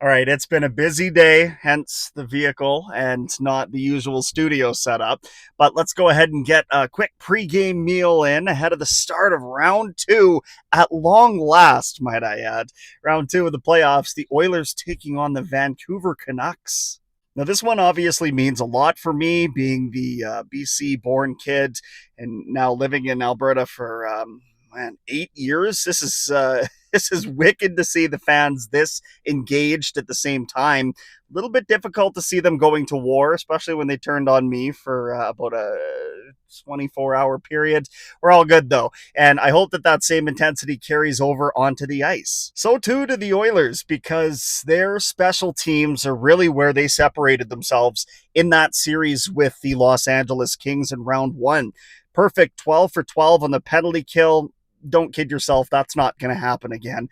All right, it's been a busy day, hence the vehicle and not the usual studio setup. But let's go ahead and get a quick pregame meal in ahead of the start of round two at long last, might I add. Round two of the playoffs, the Oilers taking on the Vancouver Canucks. Now, this one obviously means a lot for me, being the BC born kid and now living in Alberta for 8 years. This is this is wicked to see the fans this engaged at the same time. A little bit difficult to see them going to war, especially when they turned on me for about a 24-hour period. We're all good though, and I hope that that same intensity carries over onto the ice. So too do the Oilers, because their special teams are really where they separated themselves in that series with the Los Angeles Kings in round one. Perfect 12 for 12 on the penalty kill. Don't kid yourself, that's not going to happen again.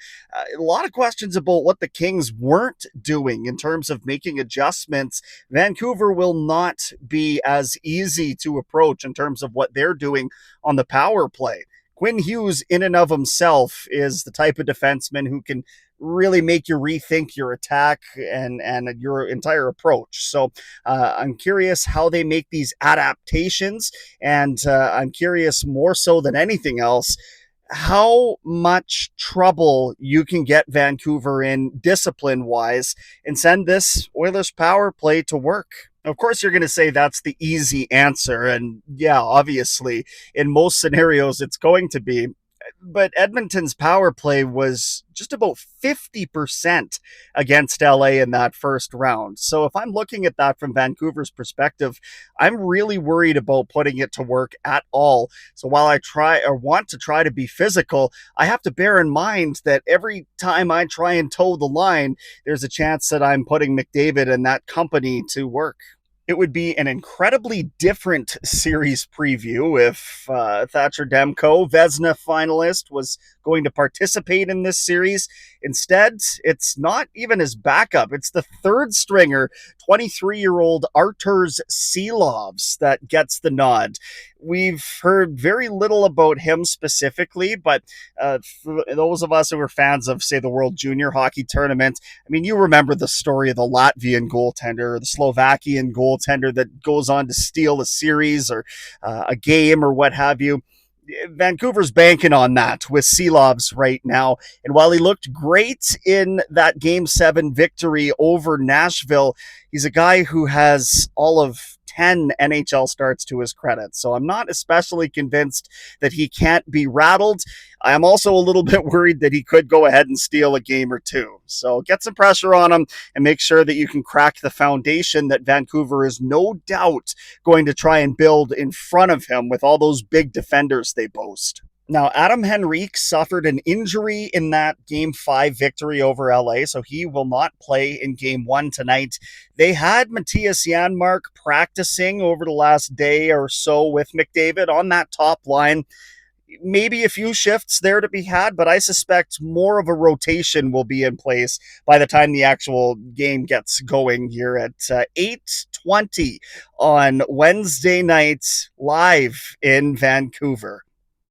A lot of questions about what the Kings weren't doing in terms of making adjustments. Vancouver will not be as easy to approach in terms of what they're doing on the power play. Quinn Hughes, in and of himself, is the type of defenseman who can really make you rethink your attack and your entire approach. So I'm curious how they make these adaptations, and I'm curious more so than anything else how much trouble you can get Vancouver in discipline wise and send this Oilers power play to work. Of course, you're going to say that's the easy answer. And yeah, obviously, in most scenarios, it's going to be. But Edmonton's power play was just about 50% against LA in that first round. So if I'm looking at that from Vancouver's perspective, I'm really worried about putting it to work at all. So while I try or want to try to be physical, I have to bear in mind that every time I try and toe the line, there's a chance that I'm putting McDavid and that company to work. It would be an incredibly different series preview if Thatcher Demko, Vezina finalist, was going to participate in this series. Instead, it's not even his backup. It's the third stringer, 23-year-old Arturs Silovs, that gets the nod. We've heard very little about him specifically, but for those of us who are fans of, say, the World Junior Hockey Tournament, I mean, you remember the story of the Latvian goaltender or the Slovakian goaltender that goes on to steal a series or a game or what have you. Vancouver's banking on that with Silovs right now. And while he looked great in that Game 7 victory over Nashville, he's a guy who has all of 10 NHL starts to his credit. So I'm not especially convinced that he can't be rattled. I'm also a little bit worried that he could go ahead and steal a game or two. So get some pressure on him and make sure that you can crack the foundation that Vancouver is no doubt going to try and build in front of him with all those big defenders they boast. Now, Adam Henrique suffered an injury in that Game 5 victory over LA, so he will not play in Game 1 tonight. They had Matthias Janmark practicing over the last day or so with McDavid on that top line. Maybe a few shifts there to be had, but I suspect more of a rotation will be in place by the time the actual game gets going here at 8:20 on Wednesday night live in Vancouver.